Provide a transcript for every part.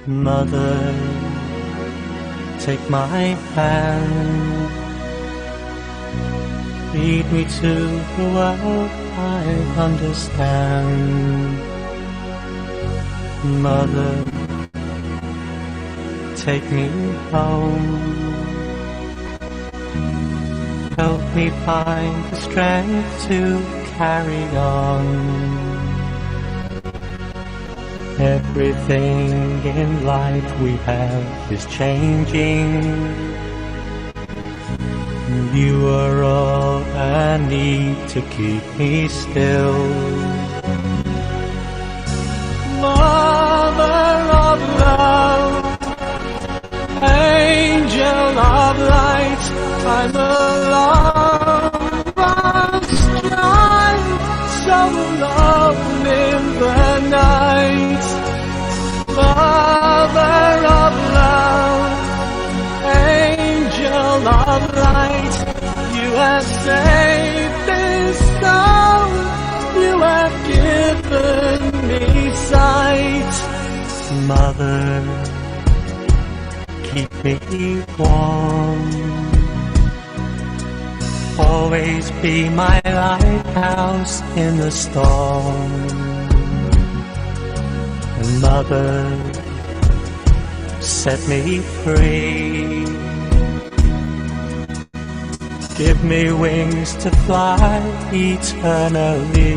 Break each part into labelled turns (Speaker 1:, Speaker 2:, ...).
Speaker 1: Mother, take my hand, lead me to the world I understand. Mother, take me home, help me find the strength to carry on. Everything in life we have is changing. You are all I need to keep me still. Mother of love, angel of light, I'm alone, lost child, so alone in the night. Mother of love, angel of light, you have saved this soul, you have given me sight. Mother, keep me warm, always be my lighthouse in the storm. Mother, set me free, give me wings to fly eternally.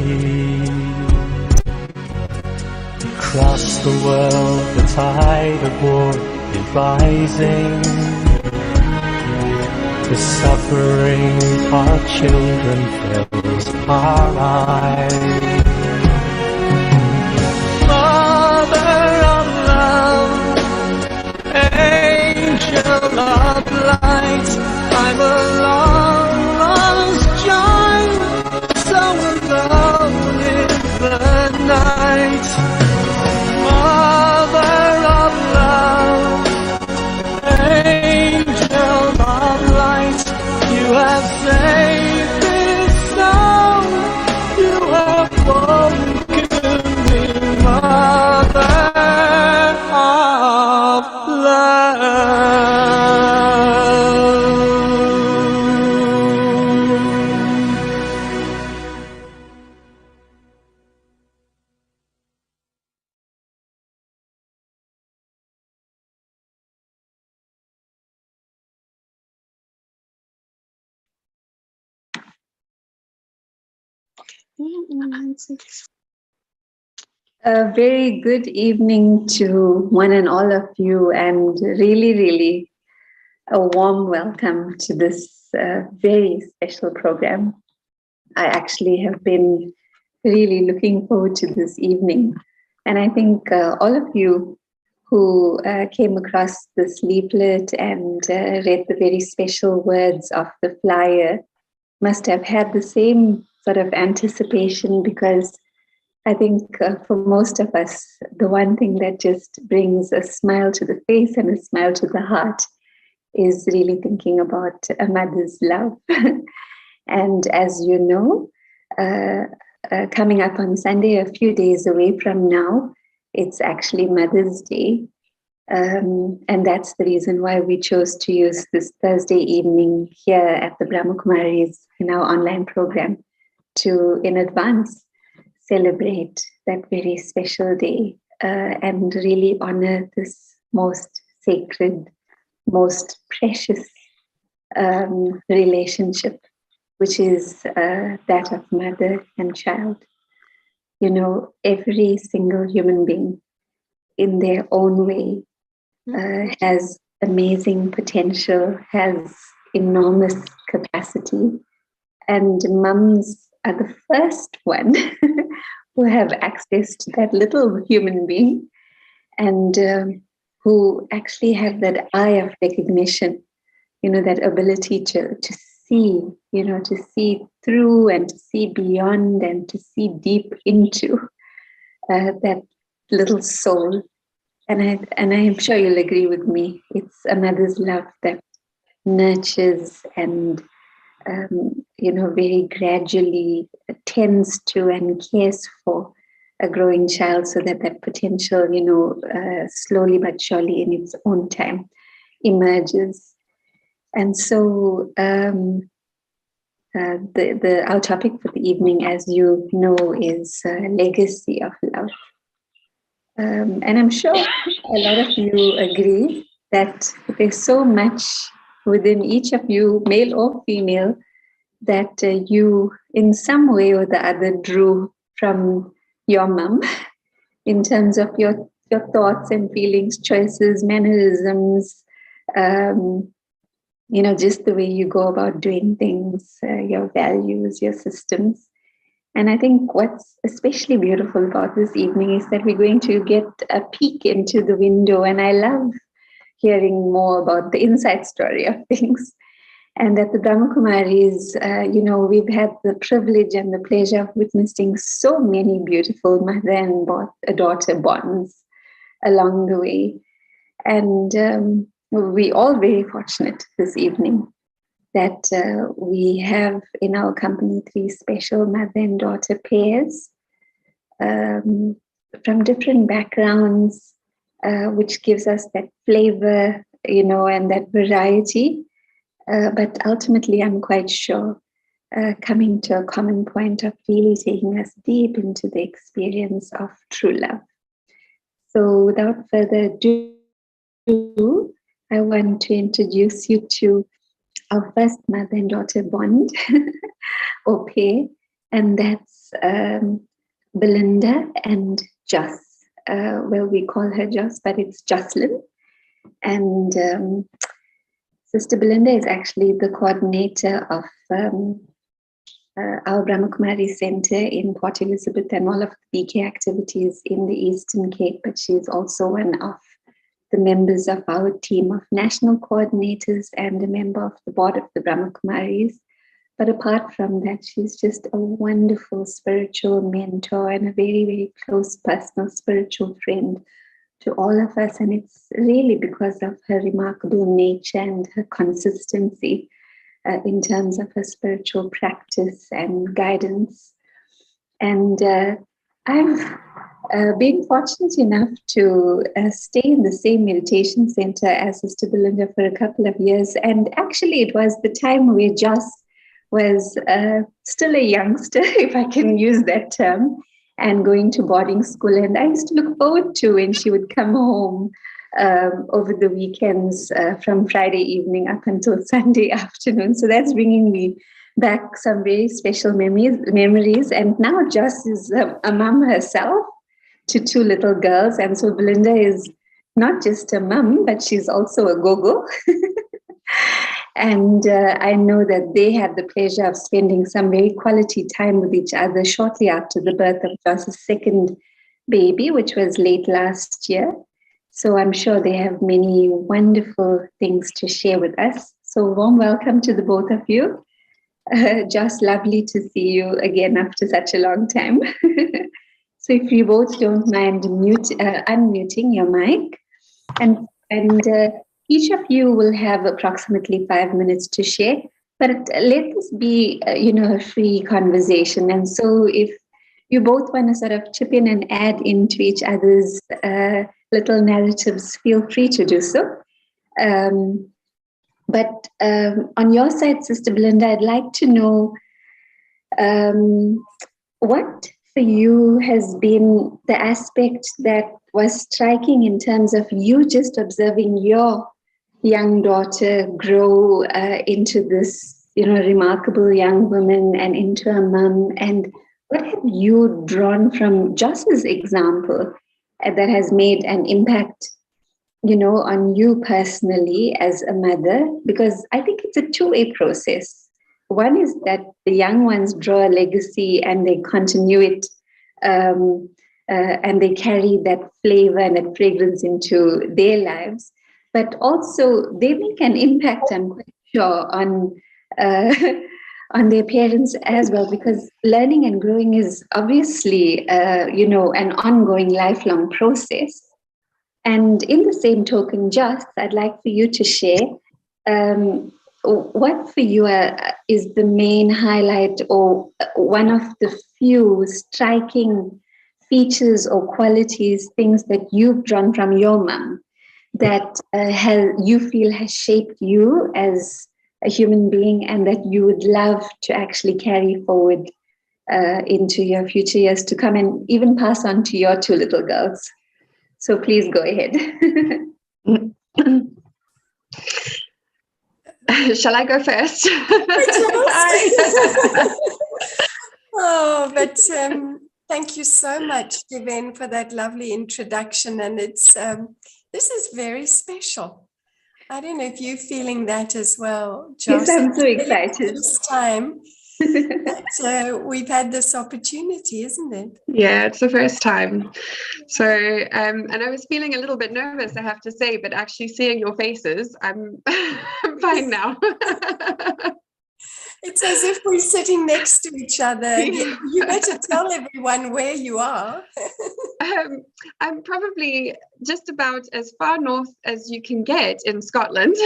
Speaker 1: Across the world the tide of war is rising, the suffering our children fills our eyes. Angel of light, I'm a long lost child, so alone in the night. Mother of love, angel of light, you have saved this soul, you have woken me, Mother of love.
Speaker 2: A very good evening to one and all of you, and really a warm welcome to this very special program. I actually have been really looking forward to this evening, and I think all of you who came across this leaflet and read the very special words of the flyer must have had the same sort of anticipation, because I think for most of us, the one thing that just brings a smile to the face and a smile to the heart is really thinking about a mother's love. And as you know, coming up on Sunday, a few days away from now, it's actually Mother's Day. And that's the reason why we chose to use this Thursday evening here at the Brahma Kumaris in our online program to, in advance, celebrate that very special day and really honor this most sacred, most precious relationship, which is that of mother and child. You know, every single human being in their own way has amazing potential, has enormous capacity. And mums are the first one who have access to that little human being and who actually have that eye of recognition, you know, that ability to see, you know, to see through and to see beyond and to see deep into that little soul. And I am sure you'll agree with me. It's a mother's love that nurtures and, you know, very gradually tends to and cares for a growing child so that that potential, you know, slowly but surely in its own time emerges. And so our topic for the evening, as you know, is legacy of love. And I'm sure a lot of you agree that there's so much within each of you, male or female, that you in some way or the other drew from your mum in terms of your thoughts and feelings, choices, mannerisms, you know, just the way you go about doing things, your values, your systems. And I think what's especially beautiful about this evening is that we're going to get a peek into the window. And I love hearing more about the inside story of things. And at the Brahma Kumaris, you know, we've had the privilege and the pleasure of witnessing so many beautiful mother and daughter bonds along the way. And we're all very fortunate this evening that we have in our company 3 special mother and daughter pairs from different backgrounds, which gives us that flavor, you know, and that variety. But ultimately, I'm quite sure coming to a common point of really taking us deep into the experience of true love. So without further ado, I want to introduce you to our first mother and daughter bond, or pair, and that's Belinda and Joss. Well, we call her Joss, but it's Jocelyn. And Sister Belinda is actually the coordinator of our Brahma Kumari Center in Port Elizabeth and all of the BK activities in the Eastern Cape, but she's also one of the members of our team of national coordinators and a member of the board of the Brahma Kumaris. But apart from that, she's just a wonderful spiritual mentor and a very, very close personal spiritual friend to all of us. And it's really because of her remarkable nature and her consistency in terms of her spiritual practice and guidance. And I've been fortunate enough to stay in the same meditation center as Sister Belinda for a couple of years. And actually, it was the time where Joss was still a youngster, if I can use that term, and going to boarding school. And I used to look forward to when she would come home over the weekends from Friday evening up until Sunday afternoon. So that's bringing me back some very special memories. And now Joss is a mom herself to 2 little girls. And so Belinda is not just a mom, but she's also a go-go. And I know that they had the pleasure of spending some very quality time with each other shortly after the birth of Joss's second baby, which was late last year. So I'm sure they have many wonderful things to share with us. So warm welcome to the both of you. Just lovely to see you again after such a long time. So if you both don't mind unmuting your mic and Each of you will have approximately 5 minutes to share, but let this be, a free conversation. And so if you both want to sort of chip in and add into each other's little narratives, feel free to do so. But on your side, Sister Belinda, I'd like to know what for you has been the aspect that was striking in terms of you just observing your young daughter grow into this, remarkable young woman and into a mum. And what have you drawn from Joss's example that has made an impact, on you personally as a mother? Because I think it's a two-way process. One is that the young ones draw a legacy and they continue it, and they carry that flavor and that fragrance into their lives. But also they make an impact, I'm quite sure, on on their parents as well, because learning and growing is obviously, an ongoing lifelong process. And in the same token, Joss, I'd like for you to share what for you is the main highlight or one of the few striking features or qualities, things that you've drawn from your mum that you feel has shaped you as a human being and that you would love to actually carry forward into your future years to come and even pass on to your two little girls. So please go ahead.
Speaker 3: Shall I go first?
Speaker 4: Oh, but thank you so much, Devin, for that lovely introduction. And it's this is very special. I don't know if you're feeling that as well, Joss.
Speaker 2: Yes, I'm so excited.
Speaker 4: This time that, we've had this opportunity, isn't it?
Speaker 3: Yeah, it's the first time. So, and I was feeling a little bit nervous, I have to say, but actually seeing your faces, I'm fine now.
Speaker 4: It's as if we're sitting next to each other. You better tell everyone where you are.
Speaker 3: I'm probably just about as far north as you can get in Scotland.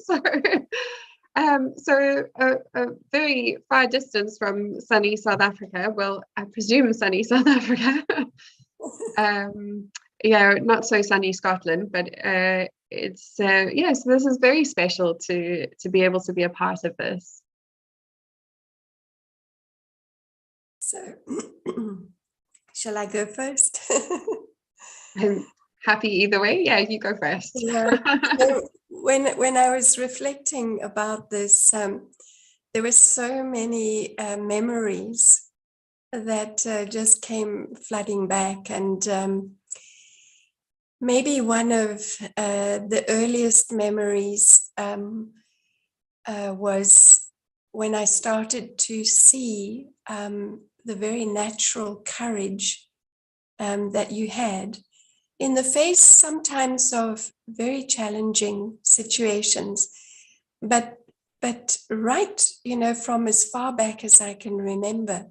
Speaker 3: So a very far distance from sunny South Africa. Well, I presume sunny South Africa. Yeah, not so sunny Scotland, but it's so this is very special to be able to be a part of this.
Speaker 4: So, shall I go first?
Speaker 3: I'm happy either way. Yeah, you go first.
Speaker 4: Yeah. So when I was reflecting about this, there were so many memories that just came flooding back, and maybe one of the earliest memories was when I started to see the very natural courage that you had in the face sometimes of very challenging situations, but right, from as far back as I can remember,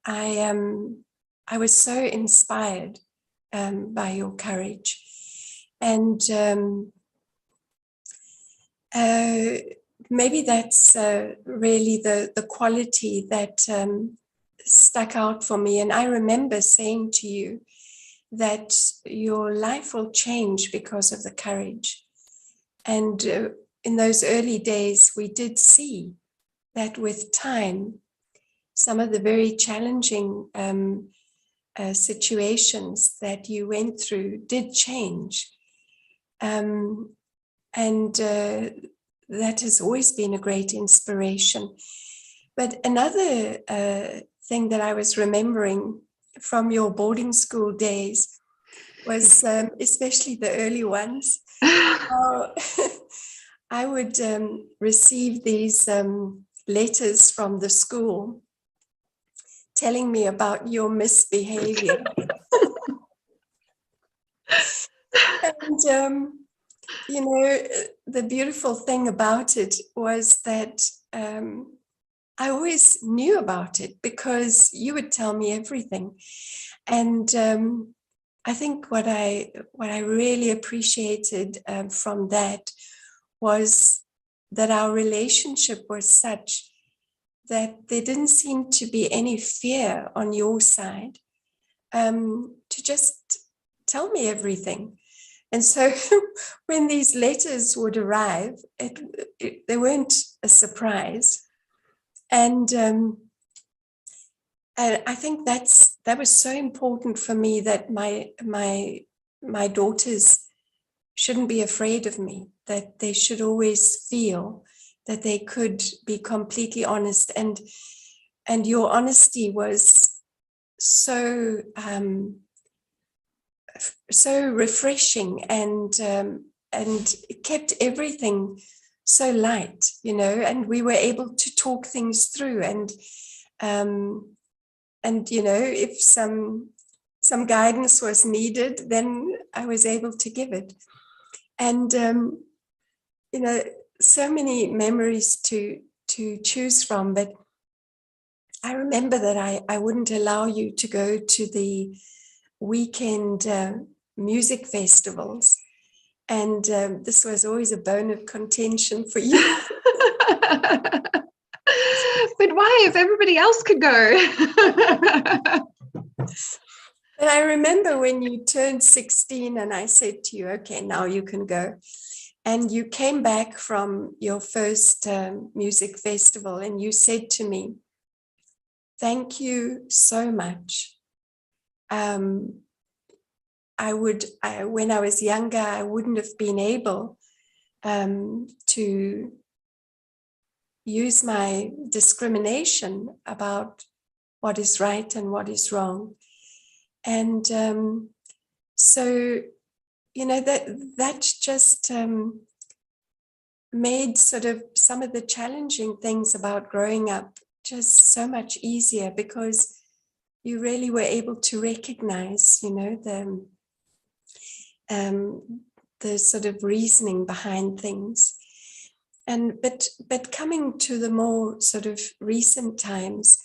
Speaker 4: I was so inspired by your courage, and maybe that's really the quality that stuck out for me. And I remember saying to you that your life will change because of the courage. And in those early days, we did see that with time, some of the very challenging situations that you went through did change. And that has always been a great inspiration. But another thing that I was remembering from your boarding school days was, especially the early ones, I would receive these letters from the school telling me about your misbehavior. And, the beautiful thing about it was that I always knew about it because you would tell me everything. And I think what I really appreciated from that was that our relationship was such that there didn't seem to be any fear on your side to just tell me everything. And so when these letters would arrive, they weren't a surprise. And I think that was so important for me, that my daughters shouldn't be afraid of me, that they should always feel that they could be completely honest. And your honesty was so so refreshing, and it kept everything so light, you know, and we were able to talk things through, and you know, if some guidance was needed, then I was able to give it. And you know, so many memories to choose from. But I remember that I wouldn't allow you to go to the weekend music festivals, and this was always a bone of contention for you.
Speaker 3: But why, if everybody else could go?
Speaker 4: But I remember when you turned 16 and I said to you, okay, now you can go. And you came back from your first music festival and you said to me, thank you so much. When I was younger, I wouldn't have been able to use my discrimination about what is right and what is wrong. And so, you know, that just made sort of some of the challenging things about growing up just so much easier, because you really were able to recognize, you know, the sort of reasoning behind things. And but coming to the more sort of recent times,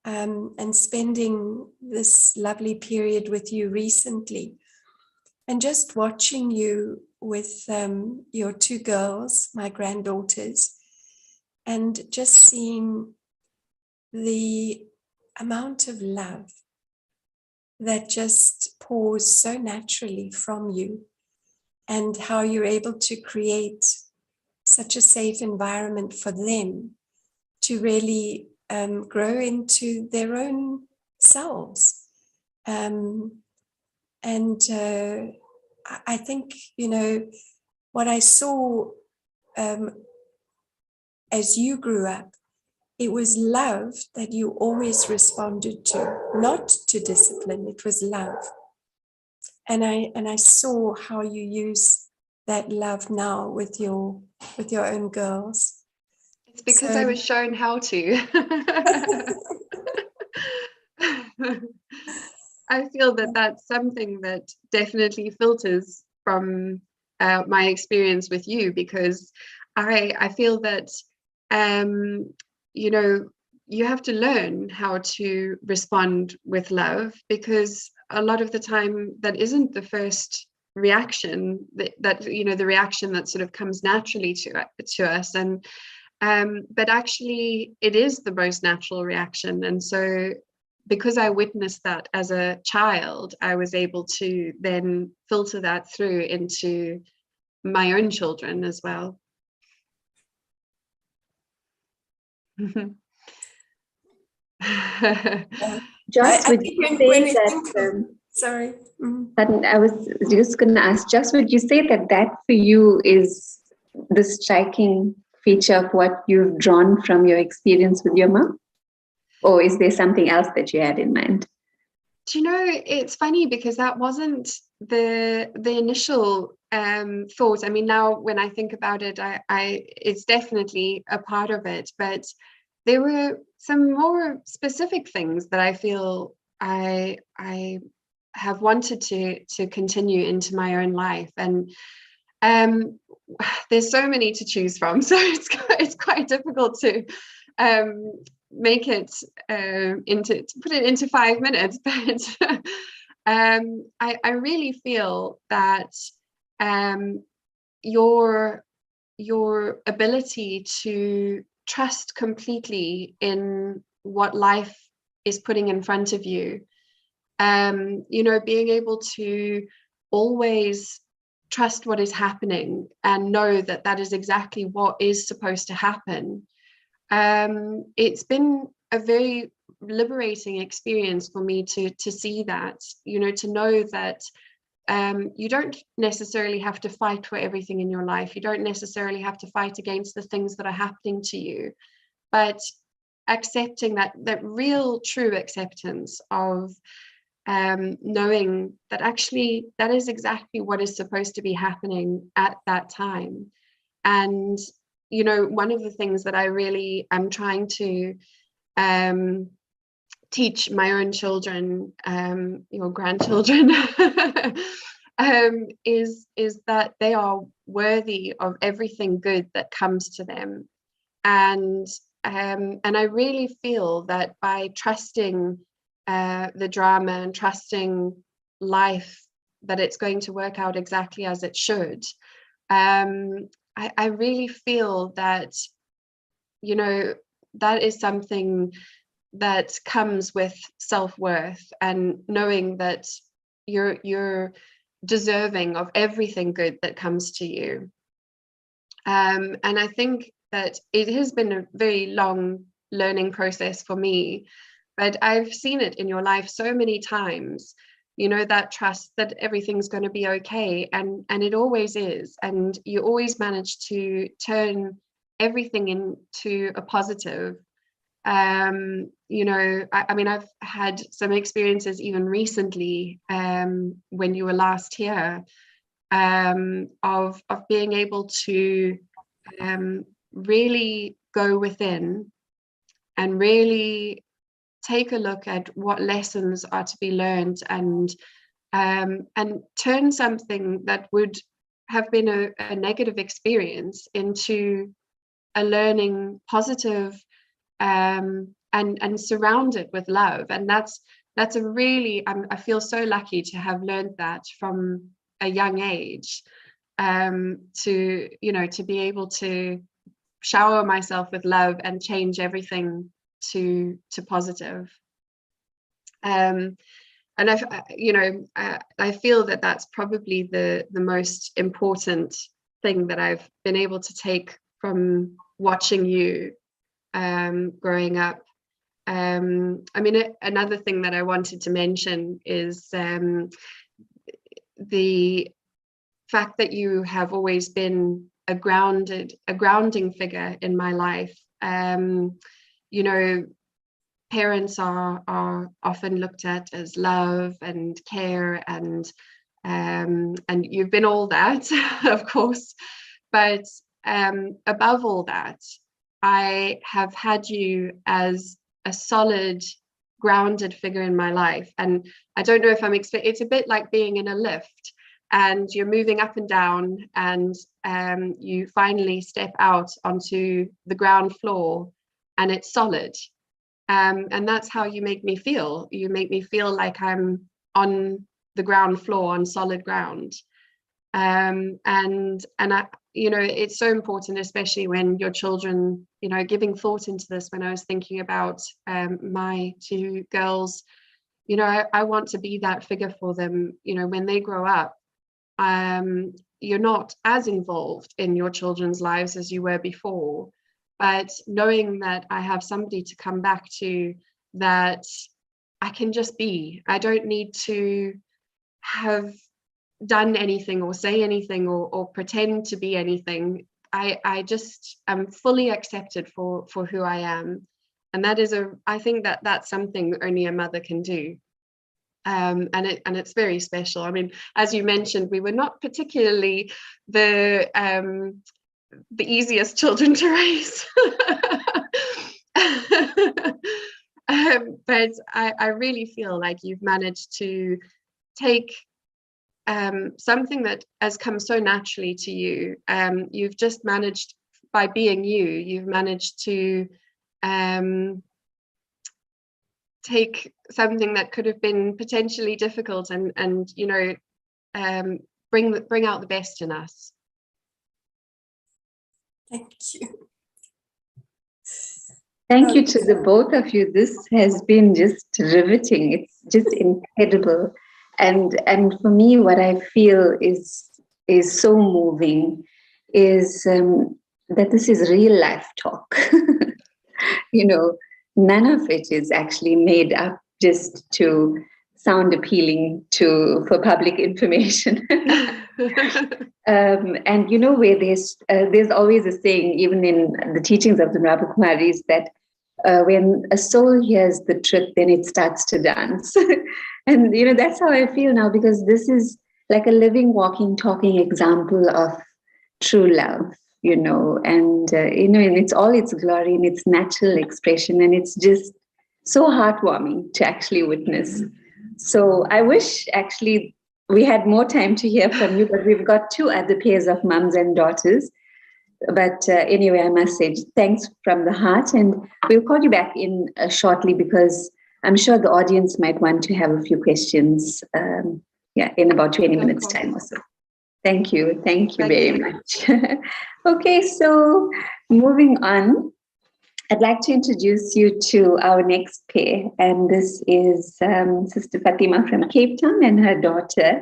Speaker 4: and spending this lovely period with you recently, and just watching you with your two girls, my granddaughters, and just seeing the amount of love that just pours so naturally from you, and how you're able to create such a safe environment for them to really grow into their own selves. And I think, you know, what I saw as you grew up, it was love that you always responded to, not to discipline. It was love. And I saw how you use that love now with your own girls.
Speaker 3: It's because I was shown how to. I feel that that's something that definitely filters from my experience with you, because I feel that, you know, you have to learn how to respond with love, because a lot of the time that isn't the first reaction that you know, the reaction that sort of comes naturally to us. And but actually it is the most natural reaction. And so because I witnessed that as a child, I was able to then filter that through into my own children as well.
Speaker 2: Just would you say that?
Speaker 4: Sorry.
Speaker 2: I was just going to ask, just would you say that for you is the striking feature of what you've drawn from your experience with your mom? Or is there something else that you had in mind?
Speaker 3: Do you know, it's funny because that wasn't the initial thought. I mean, now when I think about it, it's definitely a part of it. But there were some more specific things that I feel I have wanted to continue into my own life. And there's so many to choose from, so it's quite difficult to make it to put it into 5 minutes. But I really feel that your ability to trust completely in what life is putting in front of you, being able to always trust what is happening and know that that is exactly what is supposed to happen. It's been a very liberating experience for me to see that, to know that you don't necessarily have to fight for everything in your life. You don't necessarily have to fight against the things that are happening to you, but accepting that real true acceptance of knowing that actually that is exactly what is supposed to be happening at that time. And one of the things that I really am trying to teach my own children, your grandchildren, is that they are worthy of everything good that comes to them. And I really feel that by trusting the drama and trusting life, that it's going to work out exactly as it should. I really feel that, that is something that comes with self-worth, and knowing that you're deserving of everything good that comes to you. And I think that it has been a very long learning process for me, but I've seen it in your life so many times, that trust that everything's going to be okay, and it always is, and you always manage to turn everything into a positive. I mean, I've had some experiences even recently, when you were last here, of being able to really go within and really take a look at what lessons are to be learned, and turn something that would have been a negative experience into a learning positive, and surround it with love. And that's a really, I feel so lucky to have learned that from a young age, to be able to shower myself with love and change everything to positive. And I feel that that's probably the most important thing that I've been able to take from watching you growing up. I mean, another thing that I wanted to mention is the fact that you have always been a grounding figure in my life. Parents are often looked at as love and care, and you've been all that, of course, but above all that, I have had you as a solid, grounded figure in my life. And I don't know if it's a bit like being in a lift and you're moving up and down, and you finally step out onto the ground floor and it's solid. And that's how you make me feel. You make me feel like I'm on the ground floor, on solid ground. And I, it's so important, especially when your children, giving thought into this, when I was thinking about my two girls, I want to be that figure for them, when they grow up. You're not as involved in your children's lives as you were before, but knowing that I have somebody to come back to, that I can just be. I don't need to have done anything or say anything or pretend to be anything. I just am fully accepted for who I am. And that is I think that's something only a mother can do. And it's very special. I mean, as you mentioned, we were not particularly the easiest children to raise. But I really feel like you've managed to take something that has come so naturally to you. You've just managed, by being you've managed to take something that could have been potentially difficult and you know, bring out the best in us.
Speaker 4: Thank you.
Speaker 2: Thank you to the both of you. This has been just riveting. It's just incredible. And for me, what I feel is so moving is that this is real life talk. You know, none of it is actually made up just to sound appealing for public information. And you know, where there's always a saying, even in the teachings of the Brahma Kumaris, that when a soul hears the truth, then it starts to dance. And you know, that's how I feel now, because this is like a living, walking, talking example of true love, you know, and you know, in all its glory, in its natural expression, and it's just so heartwarming to actually witness. So I wish actually we had more time to hear from you, but we've got 2 other pairs of mums and daughters. But anyway, I must say thanks from the heart, and we'll call you back in shortly, because I'm sure the audience might want to have a few questions in about 20 minutes time or so. Thank you very much. Okay, so moving on, I'd like to introduce you to our next pair, and this is Sister Fatima from Cape Town and her daughter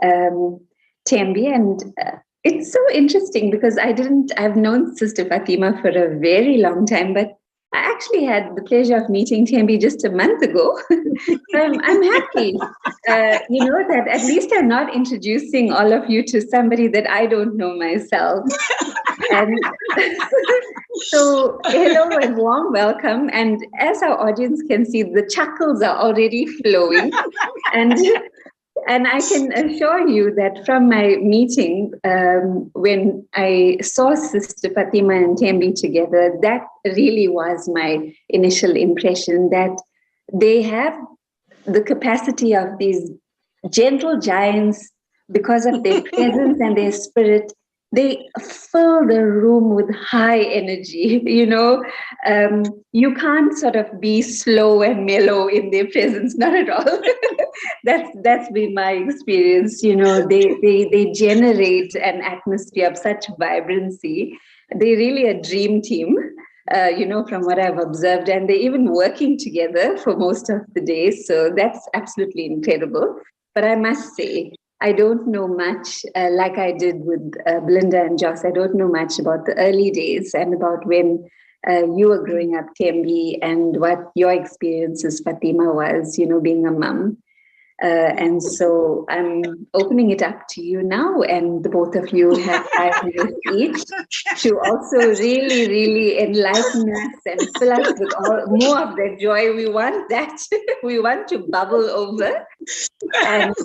Speaker 2: Tembi. And it's so interesting because I've known Sister Fatima for a very long time, but I actually had the pleasure of meeting Tembi just a month ago. I'm happy, you know, that at least I'm not introducing all of you to somebody that I don't know myself. And so, hello and warm welcome. And as our audience can see, the chuckles are already flowing. And I can assure you that from my meeting, when I saw Sister Fatima and Tembi together, that really was my initial impression, that they have the capacity of these gentle giants because of their presence and their spirit. They fill the room with high energy, you know. You can't sort of be slow and mellow in their presence, not at all. That's been my experience, you know. They generate an atmosphere of such vibrancy. They're really a dream team, you know, from what I've observed, and they're even working together for most of the day. So that's absolutely incredible. But I must say, I don't know much, like I did with Belinda and Joss. I don't know much about the early days and about when you were growing up, Tembi, and what your experiences, Fatima, was, you know, being a mum. And so I'm opening it up to you now, and the both of you have 5 minutes each to also really, really enlighten us and fill us with more of that joy. We want that. We want to bubble over. And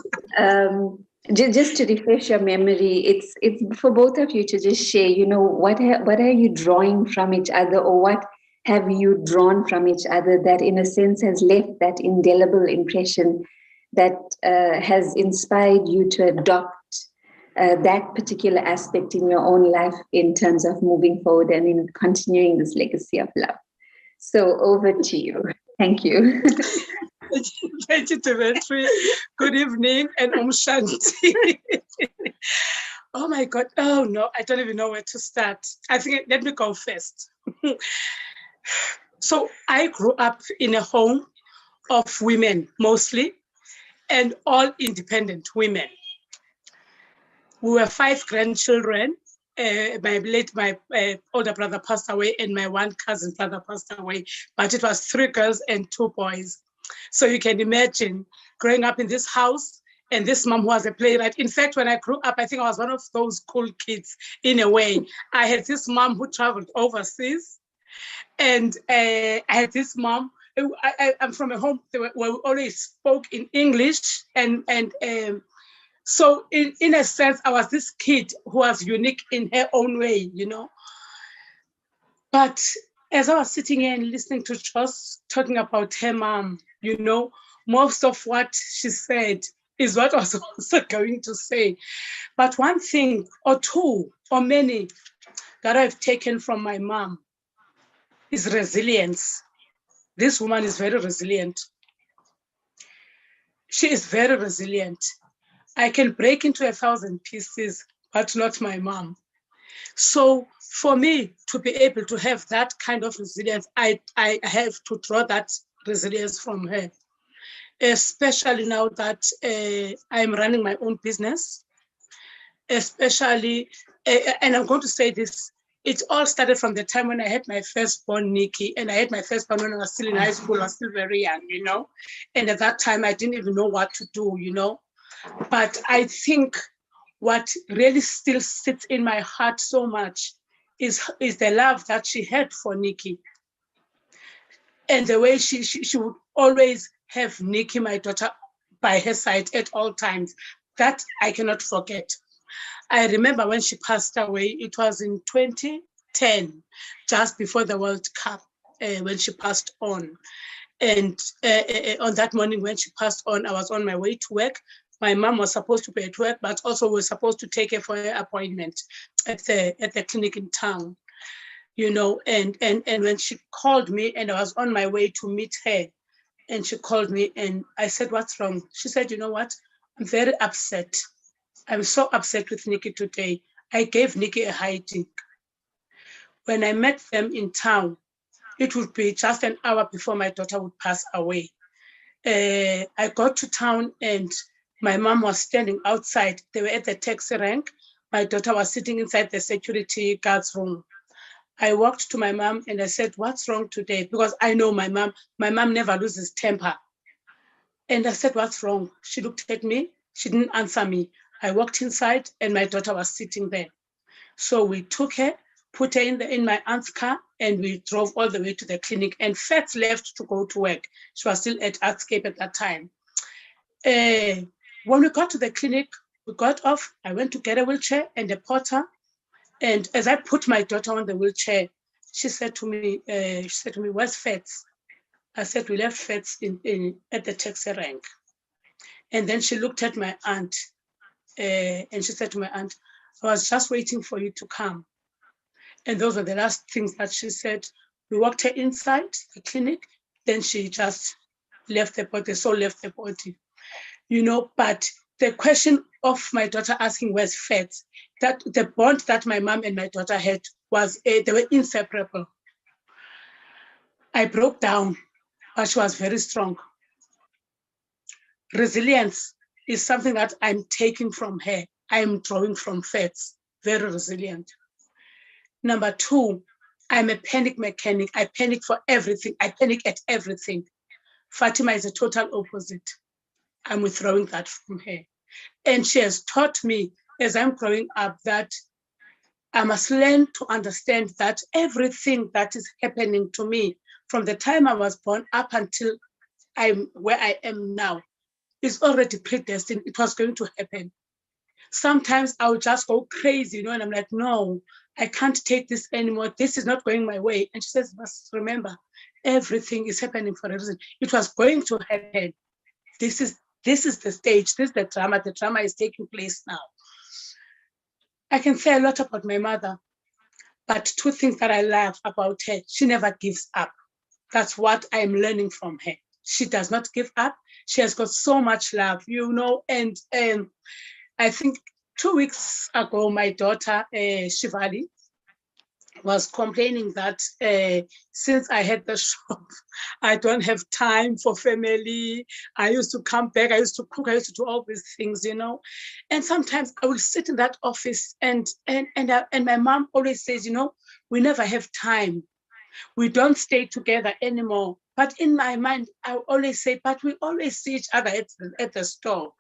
Speaker 2: just to refresh your memory, it's for both of you to just share, you know, what are you drawing from each other, or what have you drawn from each other that in a sense has left that indelible impression that has inspired you to adopt that particular aspect in your own life in terms of moving forward and in continuing this legacy of love. So over to you. Thank you.
Speaker 5: Thank you, Dimitri. Good evening and Shanti. Oh my God. Oh no, I don't even know where to start. I think let me go first. So I grew up in a home of women mostly, and all independent women. We were 5 grandchildren. My older brother passed away, and my one cousin brother passed away, but it was 3 girls and 2 boys. So you can imagine growing up in this house, and this mom was a playwright. In fact, when I grew up, I think I was one of those cool kids in a way. I had this mom who traveled overseas, and I had this mom. I'm from a home where we always spoke in English, and so in a sense, I was this kid who was unique in her own way, you know. But as I was sitting here and listening to Joss talking about her mom, you know, most of what she said is what I was also going to say. But one thing or two or many that I've taken from my mom is resilience. This woman is very resilient. She is very resilient. I can break into 1,000 pieces, but not my mom. So for me to be able to have that kind of resilience, I have to draw that resilience from her, especially now that I'm running my own business, especially, and I'm going to say this, it all started from the time when I had my firstborn, Nikki, and I had my firstborn when I was still in high school. I was still very young, you know, and at that time I didn't even know what to do, you know. But I think what really still sits in my heart so much is the love that she had for Nikki. And the way she would always have Nikki, my daughter, by her side at all times. That I cannot forget. I remember when she passed away, it was in 2010, just before the World Cup, when she passed on. And on that morning when she passed on, I was on my way to work. My mom was supposed to be at work, but also was supposed to take her for her appointment at the clinic in town, you know. And when she called me, and I was on my way to meet her, and she called me, and I said, "What's wrong?" She said, "You know what? I'm very upset. I'm so upset with Nikki today. I gave Nikki a hiding. When I met them in town, it would be just an hour before my daughter would pass away. I got to town and my mom was standing outside. They were at the taxi rank. My daughter was sitting inside the security guard's room. I walked to my mom and I said, "What's wrong today?" Because I know my mom never loses temper. And I said, "What's wrong?" She looked at me. She didn't answer me. I walked inside and my daughter was sitting there. So we took her, put her in my aunt's car, and we drove all the way to the clinic. And Fats left to go to work. She was still at Artscape at that time. When we got to the clinic, we got off. I went to get a wheelchair and a porter. And as I put my daughter on the wheelchair, she said to me, "Where's Fats?" I said, "We left Fats at the taxi rank." And then she looked at my aunt and she said to my aunt, "I was just waiting for you to come." And those were the last things that she said. We walked her inside the clinic. Then she just left the body. The soul left the body, you know. But the question of my daughter asking where's Fats, that the bond that my mom and my daughter had was they were inseparable. I broke down, but she was very strong. Resilience is something that I'm taking from her. I'm drawing from Fats, very resilient. Number two, I'm a panic mechanic. I panic for everything. I panic at everything. Fatima is a total opposite. I'm withdrawing that from her. And she has taught me as I'm growing up that I must learn to understand that everything that is happening to me from the time I was born up until I'm where I am now is already predestined. It was going to happen. Sometimes I would just go crazy, you know, and I'm like, "No, I can't take this anymore. This is not going my way." And she says, "Must remember, everything is happening for a reason. It was going to happen. This is the stage. This is the drama. The drama is taking place now." I can say a lot about my mother, but two things that I love about her: she never gives up. That's what I'm learning from her. She does not give up. She has got so much love, you know. And I think 2 weeks ago, my daughter, Shivali, was complaining that since I had the shop, I don't have time for family. I used to come back, I used to cook, I used to do all these things, you know. And sometimes I will sit in that office and my mom always says, "You know, we never have time. We don't stay together anymore." But in my mind, I always say, "But we always see each other at the store."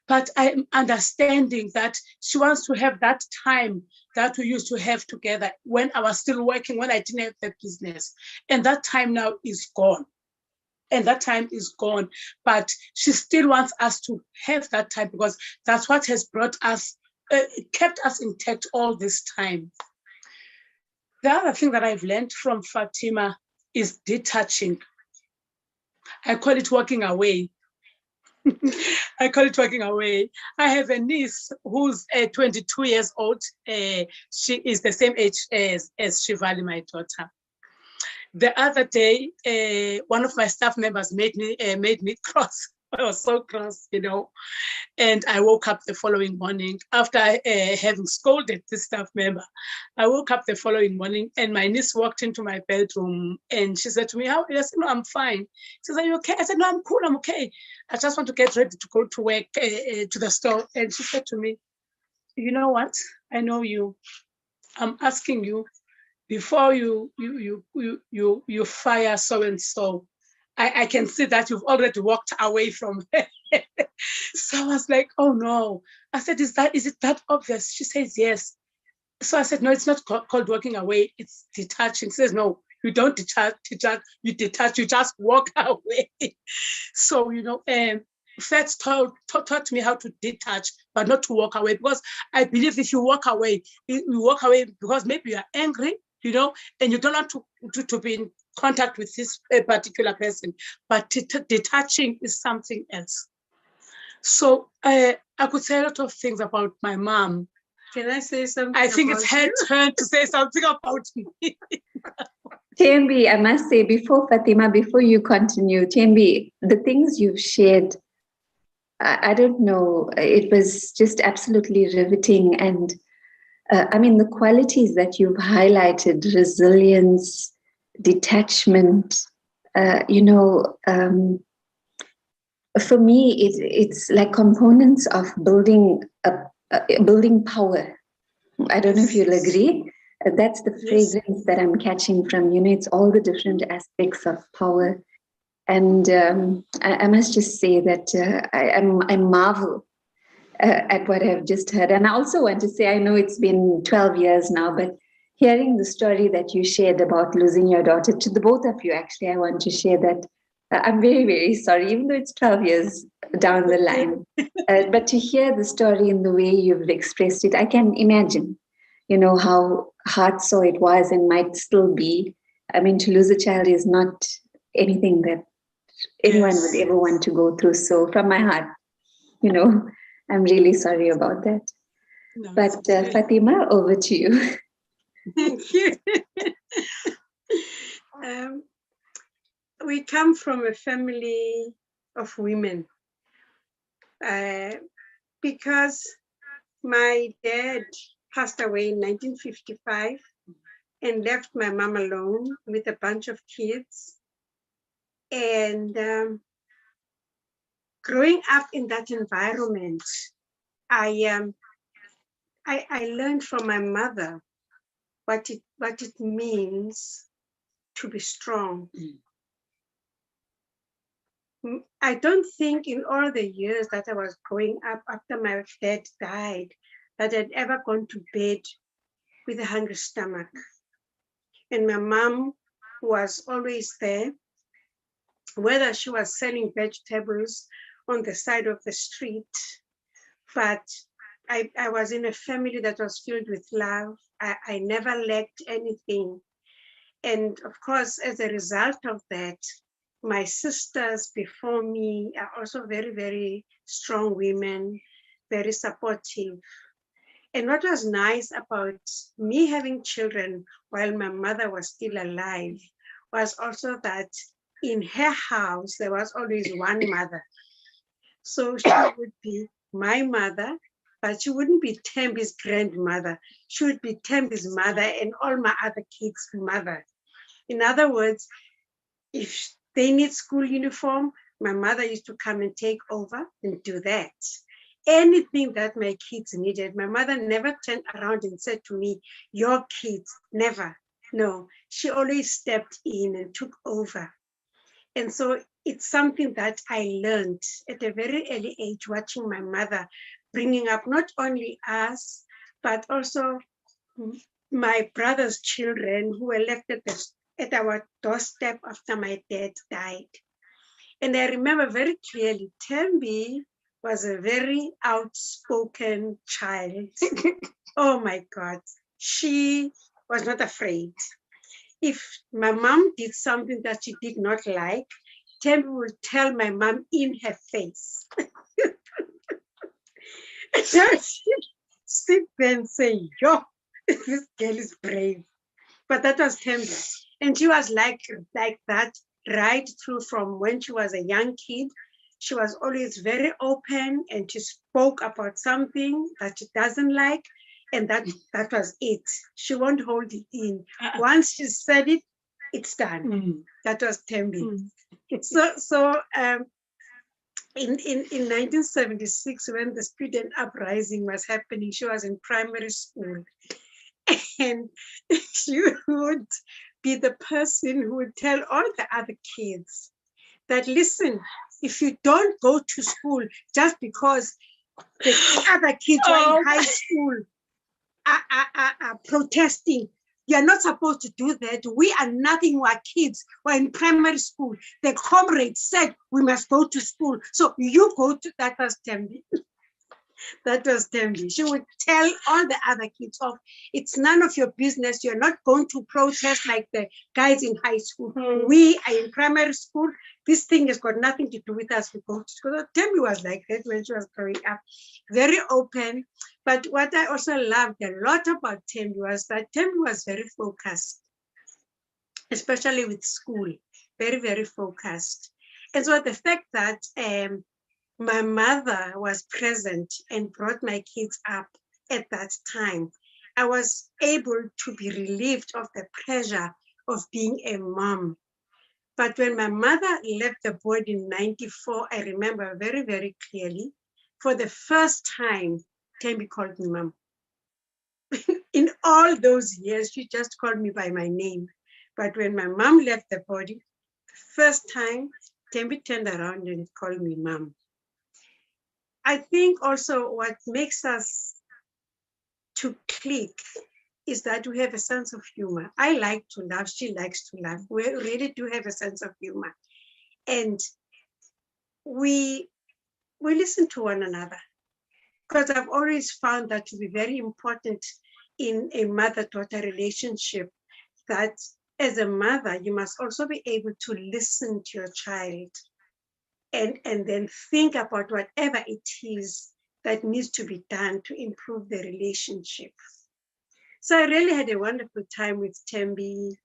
Speaker 5: But I'm understanding that she wants to have that time that we used to have together when I was still working, when I didn't have the business. And that time now is gone. And that time is gone. But she still wants us to have that time because that's what has brought us, kept us intact all this time. The other thing that I've learned from Fatima is detaching. I call it walking away. I call it walking away. I have a niece who's 22 years old. She is the same age as Shivali, my daughter. The other day, one of my staff members made me cross I was so cross, And I woke up the following morning after having scolded this staff member. I woke up the following morning and my niece walked into my bedroom and she said to me, "How are you?" I said, "No, I'm fine." She said, "Are you okay?" I said, "No, I'm cool. I'm okay. I just want to get ready to go to work to the store." And she said to me, "You know what? I know you. I'm asking you before you fire so and so. I can see that you've already walked away from her." So I was like, "Oh no." I said, is it that obvious?" She says, "Yes." So I said, "No, it's not called walking away. It's detaching." She says, "No, you don't detach, you detach, you just walk away." So, Fats taught me how to detach, but not to walk away. Because I believe if you walk away because maybe you are angry, and you don't want to be in contact with this particular person. But detaching is something else. So I could say a lot of things about my mom.
Speaker 3: Can I say something?
Speaker 5: I think it's her turn to say something about me.
Speaker 2: Thembi, I must say, before Fatima, before you continue, Thembi, the things you've shared, I don't know, it was just absolutely riveting. And the qualities that you've highlighted, resilience, detachment, for me, it's like components of building power. I don't know if you'll agree. That's the fragrance that I'm catching from, it's all the different aspects of power. And I must just say that I marvel at what I've just heard. And I also want to say, I know it's been 12 years now, but hearing the story that you shared about losing your daughter, to the both of you, actually, I want to share that I'm very, very sorry, even though it's 12 years down the line. But to hear the story in the way you've expressed it, I can imagine, how heart-sore it was and might still be. I mean, to lose a child is not anything that anyone would ever want to go through. So from my heart, I'm really sorry about that. No, but Fatima, over to you.
Speaker 6: Thank you. We come from a family of women because my dad passed away in 1955 and left my mom alone with a bunch of kids. And growing up in that environment, I learned from my mother what it means to be strong. I don't think in all the years that I was growing up after my dad died that I'd ever gone to bed with a hungry stomach. And my mom was always there, whether she was selling vegetables on the side of the street, but I was in a family that was filled with love. I never lacked anything. And of course, as a result of that, my sisters before me are also very, very strong women, very supportive. And what was nice about me having children while my mother was still alive was also that in her house, there was always one mother. So she would be my mother, but she wouldn't be Thembi's grandmother. She would be Thembi's mother and all my other kids' mother. In other words, if they need school uniform, my mother used to come and take over and do that. Anything that my kids needed, my mother never turned around and said to me, "Your kids," never. No, she always stepped in and took over. And so it's something that I learned at a very early age, watching my mother bringing up not only us, but also my brother's children who were left at our doorstep after my dad died. And I remember very clearly, Thembi was a very outspoken child. Oh my God, she was not afraid. If my mom did something that she did not like, Thembi would tell my mom in her face. And she'd sit there and say, "Yo, this girl is brave." But that was Thembi. And she was like that right through from when she was a young kid She was always very open, and she spoke about something that she doesn't like, and that was it. She won't hold it in. Once she said it, it's done. That was Thembi. In 1976, when the student uprising was happening, she was in primary school, and she would be the person who would tell all the other kids that, listen, if you don't go to school just because the other kids are in high school are protesting, you're not supposed to do that. We are nothing, we are kids. We're in primary school. The comrades said we must go to school. So you go to, that was Thembi. That was Thembi. She would tell all the other kids off, it's none of your business. You're not going to protest like the guys in high school. We are in primary school. This thing has got nothing to do with us. We go to school. So Thembi was like that when she was growing up. Very open. But what I also loved a lot about Thembi was that Thembi was very focused, especially with school. Very, very focused. And so the fact that my mother was present and brought my kids up at that time, I was able to be relieved of the pressure of being a mom. But when my mother left the board in 94, I remember very, very clearly, for the first time, Thembi called me mom. In all those years, she just called me by my name. But when my mom left the body, first time, Thembi turned around and called me mom. I think also what makes us to click is that we have a sense of humor. I like to laugh, she likes to laugh. We really do have a sense of humor. And we listen to one another, because I've always found that to be very important in a mother-daughter relationship, that as a mother, you must also be able to listen to your child and then think about whatever it is that needs to be done to improve the relationship. So I really had a wonderful time with Thembi,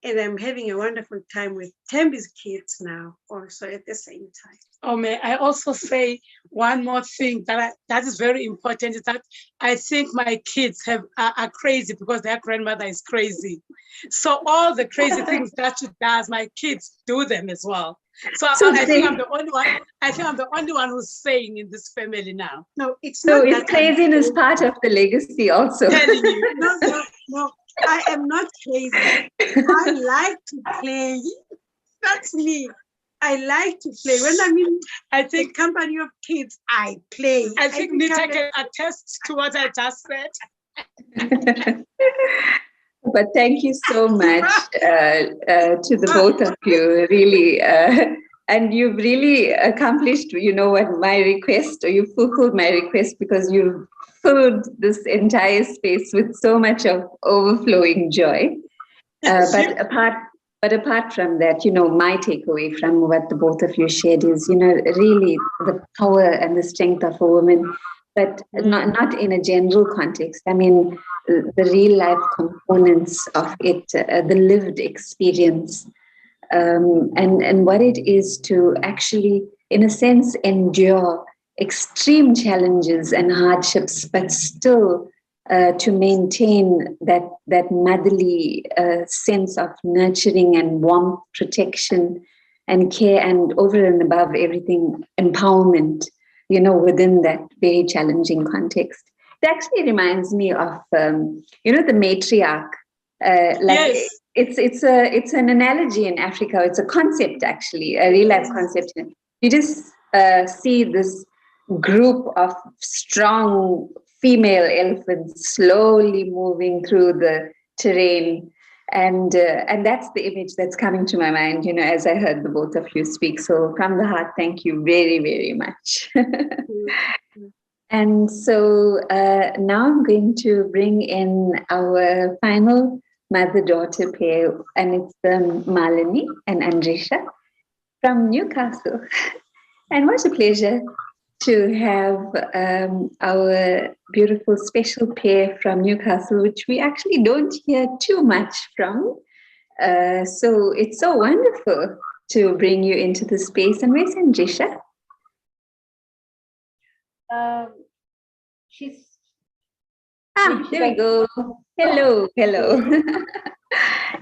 Speaker 6: and I'm having a wonderful time with Thembi's kids now also at the same time.
Speaker 5: Oh, may I also say one more thing that is very important, is that I think my kids are crazy because their grandmother is crazy. So all the crazy things that she does, my kids do them as well. So I think I'm the only one. I think I'm the only one who's saying in this family now.
Speaker 6: No, it's
Speaker 2: so
Speaker 6: not.
Speaker 2: It's craziness part of the legacy also.
Speaker 5: Telling you.
Speaker 6: No. I am not crazy. I like to play. That's me. I like to play. When I'm in the company of kids, I play.
Speaker 5: I think Nita can attest to what I just said.
Speaker 2: But thank you so much to the both of you, really. And you've really accomplished, what my request, or you fulfilled my request, because you've filled this entire space with so much of overflowing joy. But apart from that, my takeaway from what the both of you shared is, really the power and the strength of a woman, but not in a general context. I mean, the real life components of it, the lived experience, and what it is to actually, in a sense, endure extreme challenges and hardships, but still to maintain that motherly sense of nurturing and warmth, protection and care, and over and above everything, empowerment, within that very challenging context. It actually reminds me of, the matriarch.
Speaker 5: Yes.
Speaker 2: It's an analogy in Africa. It's a concept, actually, a real life concept. You just see this group of strong female elephants slowly moving through the terrain, and that's the image that's coming to my mind, as I heard the both of you speak. So from the heart, thank you very, very much. And so now I'm going to bring in our final mother-daughter pair, and it's Malini and Andrisha from Newcastle. And what a pleasure to have our beautiful special pair from Newcastle, which we actually don't hear too much from. So it's so wonderful to bring you into the space. And where's Andrisha?
Speaker 7: She's
Speaker 2: there we go. Hello, hello.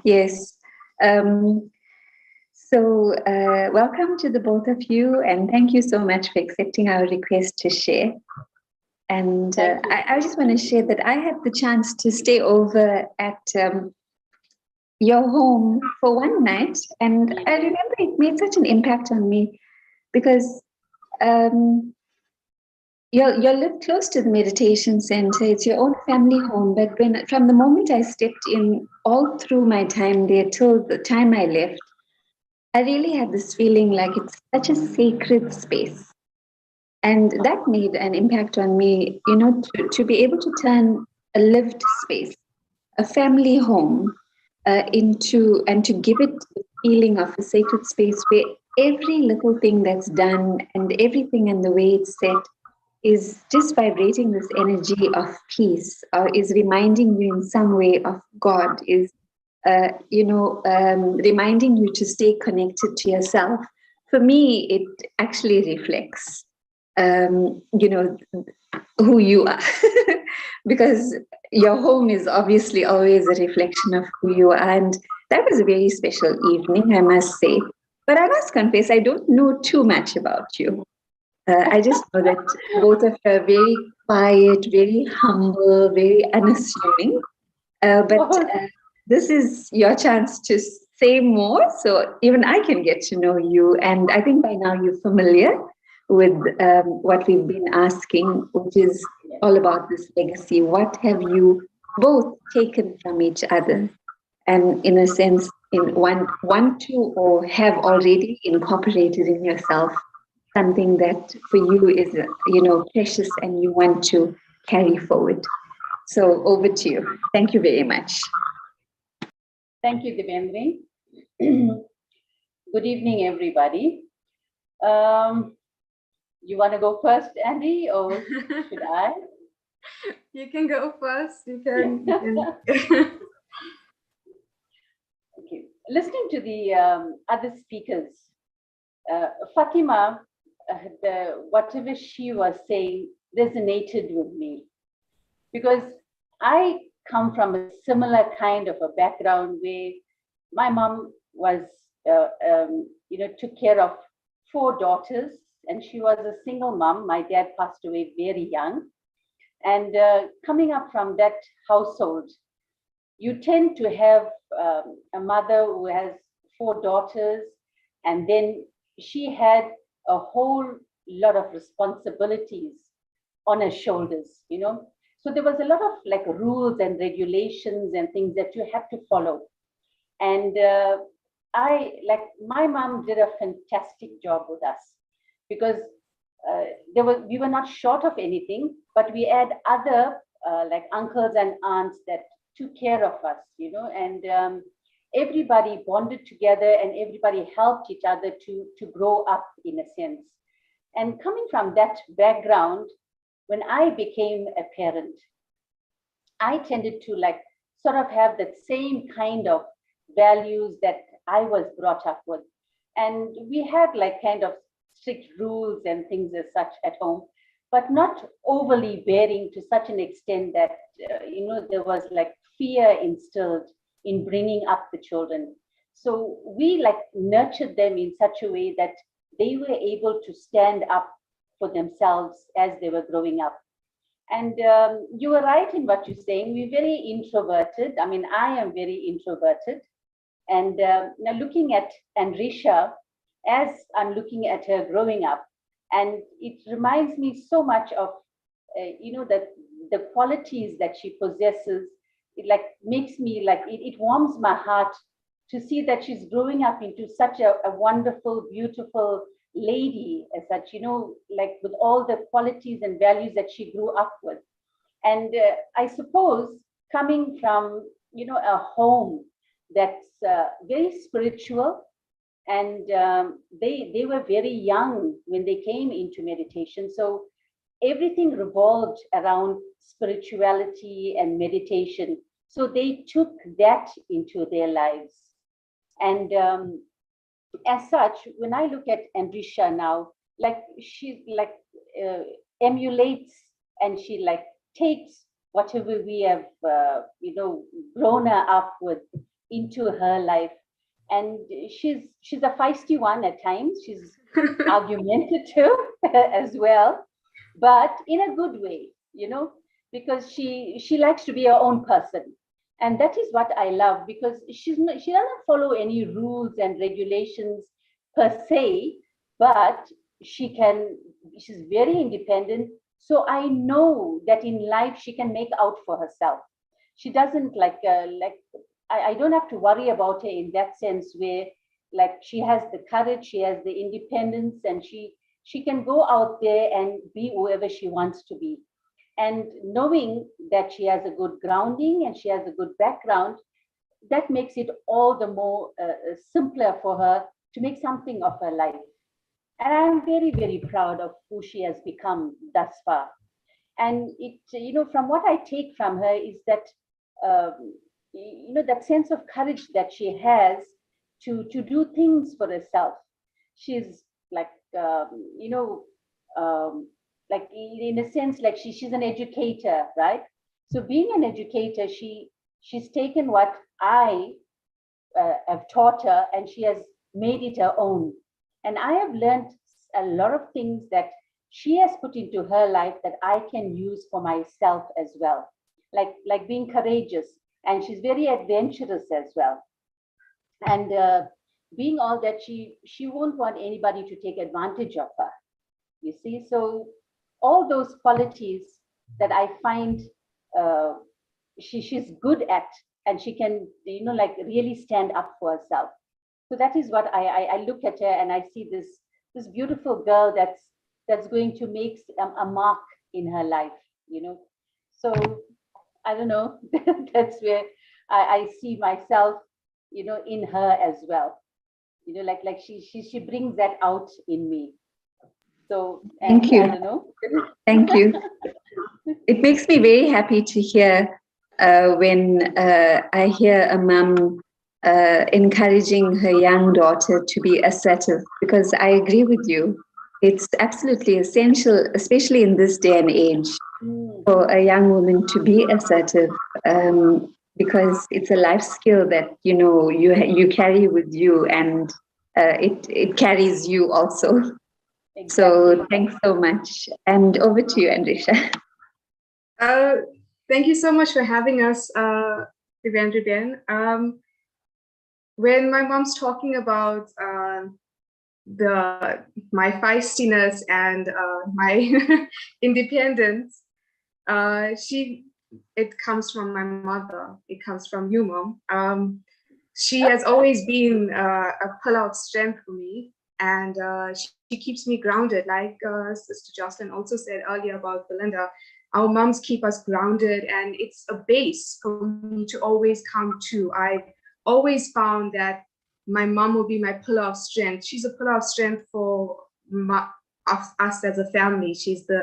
Speaker 2: Yes. So welcome to the both of you, and thank you so much for accepting our request to share. And I just want to share that I had the chance to stay over at your home for one night, and I remember it made such an impact on me because you live close to the meditation center. It's your own family home, but from the moment I stepped in, all through my time there till the time I left, I really had this feeling like it's such a sacred space. And that made an impact on me, you know, to be able to turn a lived space, a family home, into, and to give it the feeling of a sacred space where every little thing that's done and everything and the way it's set is just vibrating this energy of peace, or is reminding you in some way of God, is reminding you to stay connected to yourself. For me, it actually reflects, who you are, because your home is obviously always a reflection of who you are. And that was a very special evening, I must say. But I must confess, I don't know too much about you. I just know that both of you are very quiet, very humble, very unassuming. But this is your chance to say more, so even I can get to know you. And I think by now you're familiar with what we've been asking, which is all about this legacy. What have you both taken from each other, and in a sense, want to or have already incorporated in yourself something that for you is, precious and you want to carry forward. So over to you. Thank you very much.
Speaker 7: Thank you, Divendri. Good evening, everybody. You want to go first, Andy, or should I?
Speaker 3: You can go first. You can.
Speaker 7: Okay. Listening to the other speakers, Fatima, whatever she was saying resonated with me, because I come from a similar kind of a background where my mom was, took care of 4 daughters, and she was a single mom. My dad passed away very young. And coming up from that household, you tend to have a mother who has 4 daughters, and then she had a whole lot of responsibilities on her shoulders, So there was a lot of like rules and regulations and things that you have to follow. And my mom did a fantastic job with us, because we were not short of anything, but we had other like uncles and aunts that took care of us, and everybody bonded together and everybody helped each other to grow up, in a sense. And coming from that background, when I became a parent, I tended to like sort of have that same kind of values that I was brought up with. And we had like kind of strict rules and things as such at home, but not overly bearing to such an extent that, there was like fear instilled in bringing up the children. So we like nurtured them in such a way that they were able to stand up for themselves as they were growing up. And you were right in what you're saying. We're very introverted. I mean, I am very introverted. And now looking at Andrisha, as I'm looking at her growing up, and it reminds me so much of, that the qualities that she possesses. It like makes me like, it warms my heart to see that she's growing up into such a wonderful, beautiful lady as such, like with all the qualities and values that she grew up with. And I suppose coming from, a home that's very spiritual, and they were very young when they came into meditation. So everything revolved around spirituality and meditation. So they took that into their lives. And as such, when I look at Andrisha now, like she's like emulates and she like takes whatever we have, grown her up with into her life. And she's a feisty one at times. She's argumentative as well, but in a good way, because she likes to be her own person. And that is what I love, because she doesn't follow any rules and regulations per se, but she's very independent. So I know that in life she can make out for herself. She doesn't I don't have to worry about her in that sense, where like she has the courage, she has the independence, and she can go out there and be whoever she wants to be. And knowing that she has a good grounding and she has a good background, that makes it all the more simpler for her to make something of her life. And I'm very, very proud of who she has become thus far. And from what I take from her is that, that sense of courage that she has to do things for herself. She's like, like in a sense, like she's an educator, right? So being an educator, she's taken what I have taught her and she has made it her own. And I have learned a lot of things that she has put into her life that I can use for myself as well. Like being courageous, and she's very adventurous as well. And being all that, she won't want anybody to take advantage of her. You see, so all those qualities that I find she's good at, and she can, really stand up for herself. So that is what I look at her and I see this beautiful girl that's going to make a mark in her life, So I don't know, that's where I see myself, in her as well. Like she brings that out in me. So
Speaker 2: thank you.
Speaker 7: I don't know.
Speaker 2: Thank you. It makes me very happy to hear when I hear a mum encouraging her young daughter to be assertive, because I agree with you. It's absolutely essential, especially in this day and age, for a young woman to be assertive, because it's a life skill that you carry with you, and it carries you also. Exactly. So thanks so much, and over to you, Andrisha.
Speaker 8: Thank you so much for having us, Devendra Ben. When my mom's talking about my feistiness and my independence, it comes from my mother. It comes from you, Mom. She has always been a pillar of strength for me, and she keeps me grounded. Like Sister Jocelyn also said earlier about Belinda, our moms keep us grounded, and it's a base for me to always come to. I always found that my mom will be my pillar of strength. She's a pillar of strength for us as a family.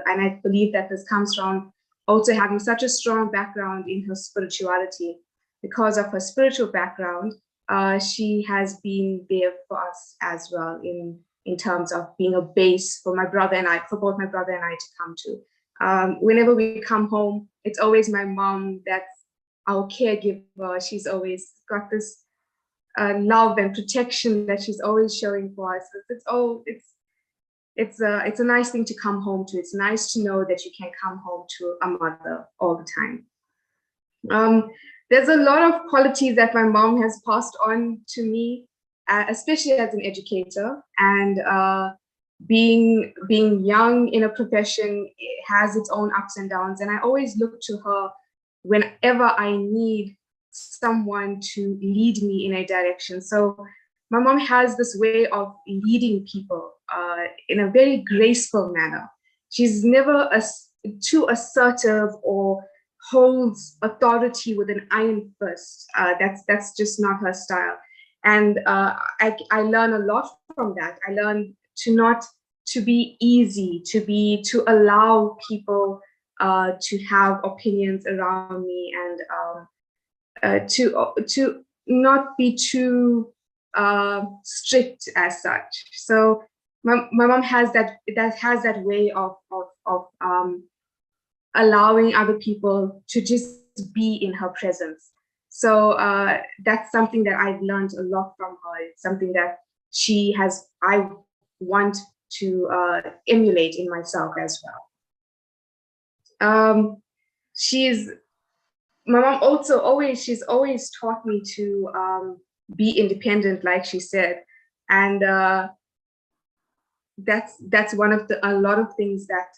Speaker 8: And I believe that this comes from also having such a strong background in her spirituality. Because of her spiritual background, she has been there for us as well in terms of being a base for both my brother and I to come to. Whenever we come home, it's always my mom that's our caregiver. She's always got this love and protection that she's always showing for us. It's a nice thing to come home to. It's nice to know that you can come home to a mother all the time. There's a lot of qualities that my mom has passed on to me, especially as an educator, and being young in a profession, it has its own ups and downs. And I always look to her whenever I need someone to lead me in a direction. So my mom has this way of leading people in a very graceful manner. She's never too assertive or holds authority with an iron fist. That's just not her style. And I learn a lot from that. I learn to be easy, to allow people to have opinions around me, and to not be too strict as such. So my mom has that way of of allowing other people to just be in her presence. So that's something that I've learned a lot from her. It's something that I want to emulate in myself as well. My mom also she's always taught me to be independent, like she said. And that's one of a lot of things that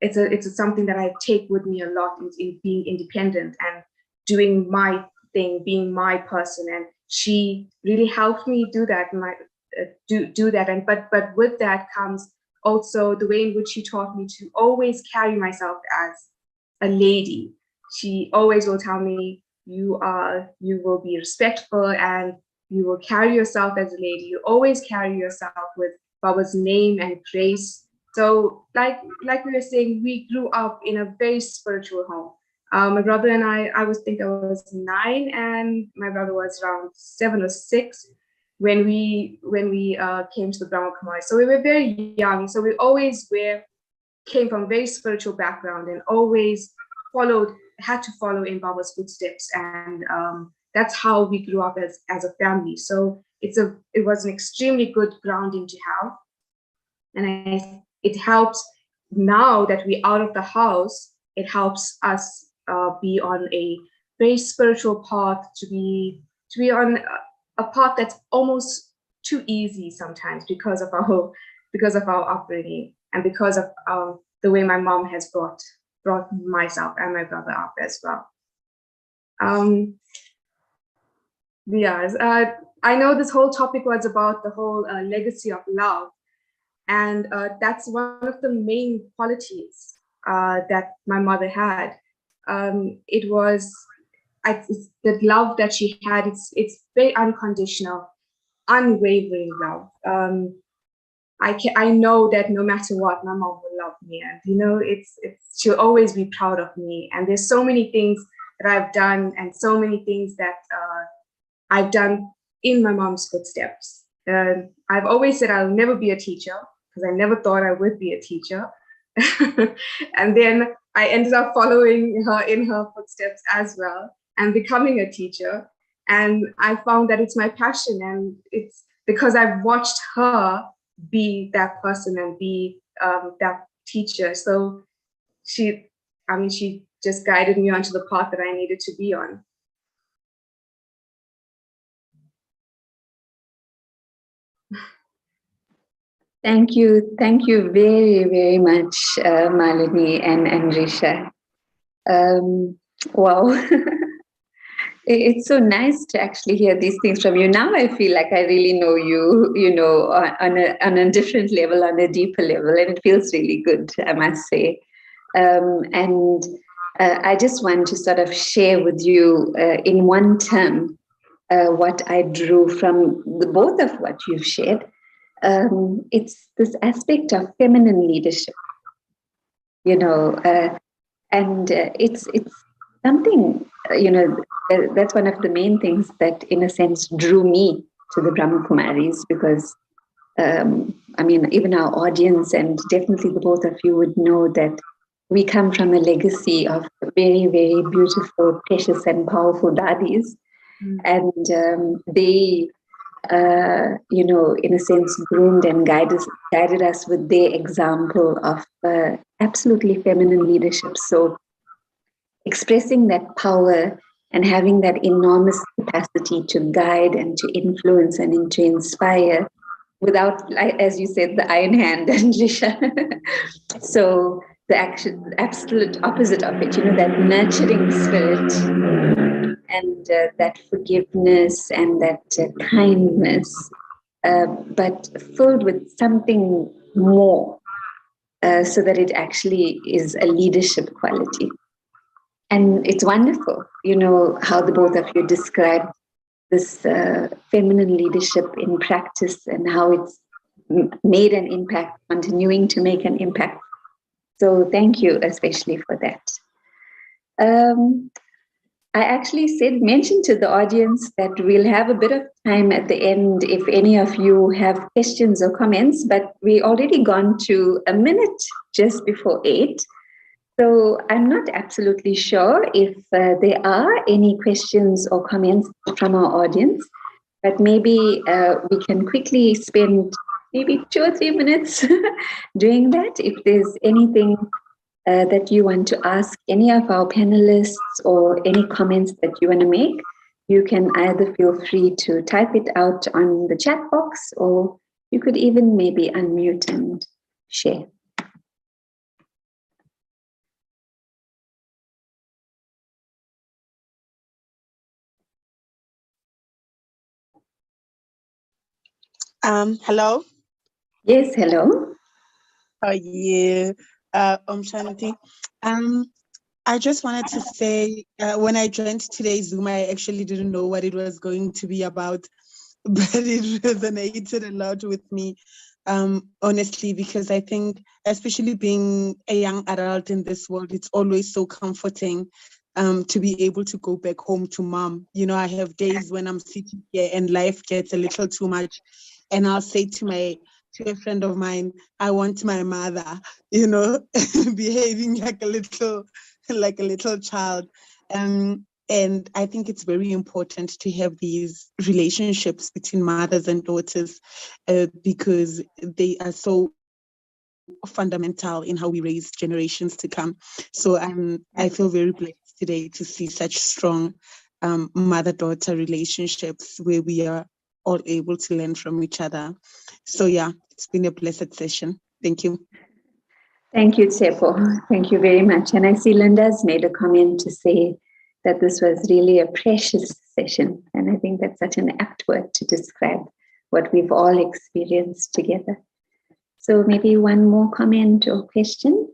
Speaker 8: it's something that I take with me a lot, in being independent and doing my thing, being my person. And she really helped me do that. Do that. And but with that comes also the way in which she taught me to always carry myself as a lady. She always will tell me, you will be respectful and you will carry yourself as a lady. You always carry yourself with Baba's name and grace. So like we were saying, we grew up in a very spiritual home. My brother and I think I was 9 and my brother was around 7 or 6 when we came to the Brahma Kumari. So we were very young. So we always came from a very spiritual background and always had to follow in Baba's footsteps. And that's how we grew up as a family. So it was an extremely good grounding to have. And it helps now that we're out of the house, it helps us be on a very spiritual path, to be on a path that's almost too easy sometimes because of our upbringing and because of the way my mom has brought myself and my brother up as well. I know this whole topic was about the whole legacy of love, and that's one of the main qualities that my mother had. It was the love that she had. It's very unconditional, unwavering love. I know that no matter what, my mom will love me, and she'll always be proud of me. And there's so many things that I've done, and so many things that I've done in my mom's footsteps. I've always said I'll never be a teacher because I never thought I would be a teacher, and then I ended up following her in her footsteps as well and becoming a teacher. And I found that it's my passion, and it's because I've watched her be that person and be that teacher. So she just guided me onto the path that I needed to be on.
Speaker 2: Thank you very, very much, Malini and Risha. Wow. It's so nice to actually hear these things from you. Now I feel like I really know you, on a different level, on a deeper level, and it feels really good, I must say. And I just want to sort of share with you in one term what I drew from both of what you've shared. It's this aspect of feminine leadership, and it's something, that's one of the main things that, in a sense, drew me to the Brahma Kumaris, because, even our audience and definitely the both of you would know that we come from a legacy of very, very beautiful, precious and powerful dadis. And they, in a sense, groomed and guided us with their example of absolutely feminine leadership. So expressing that power and having that enormous capacity to guide and to influence and to inspire without, as you said, the iron hand and Risha. So the absolute opposite of it, that nurturing spirit and that forgiveness and that kindness, but filled with something more, so that it actually is a leadership quality. And it's wonderful, how the both of you describe this feminine leadership in practice and how it's made an impact, continuing to make an impact. So thank you especially for that. I actually mentioned to the audience that we'll have a bit of time at the end if any of you have questions or comments, but we already gone to a minute just before 8. So I'm not absolutely sure if there are any questions or comments from our audience, but maybe we can quickly spend maybe 2 or 3 minutes doing that. If there's anything that you want to ask any of our panelists or any comments that you want to make, you can either feel free to type it out on the chat box, or you could even maybe unmute and share.
Speaker 9: Hello.
Speaker 2: Yes, hello.
Speaker 9: How are you? Shanti. I just wanted to say, when I joined today's Zoom, I actually didn't know what it was going to be about, but it resonated a lot with me, honestly, because I think, especially being a young adult in this world, it's always so comforting to be able to go back home to mom. You know, I have days when I'm sitting here and life gets a little too much, and I'll say to a friend of mine, I want my mother, you know, behaving like a little child. And I think it's very important to have these relationships between mothers and daughters because they are so fundamental in how we raise generations to come. So I feel very blessed today to see such strong mother-daughter relationships where we are all able to learn from each other. So yeah, it's been a blessed session. Thank you.
Speaker 2: Thank you, Tsepo. Thank you very much. And I see Linda's made a comment to say that this was really a precious session. And I think that's such an apt word to describe what we've all experienced together. So maybe one more comment or question.